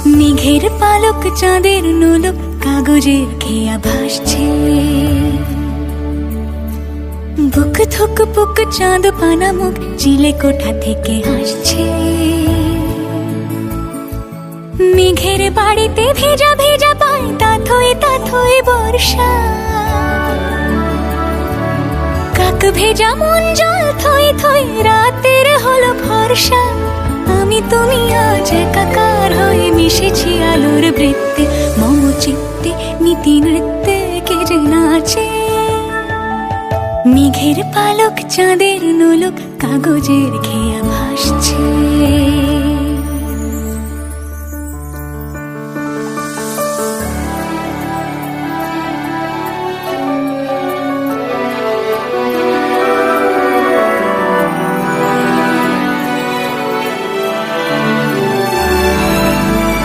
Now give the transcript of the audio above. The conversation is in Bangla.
মেঘের পালক চাঁদের নোলক কাগজের খেয়া ভাসছে। বুক থুক পুক চাঁদ পানা মুখ চিলে কোঠা থেকে হাসছে। মেঘের বাড়িতে ভেজা ভেজা পায় তাথই বর্ষা। কাক ভেজা মন জল থই থই রাতের হলো ভরসা। আমি তুমি আজ একাকার হয়ে মিশেছি আলোর বৃত্তে। মম চিত্তে নীতি নৃত্যে কে যে নাচে। মেঘের পালক চাঁদের নোলক কাগজের খেয়া ভাসছে।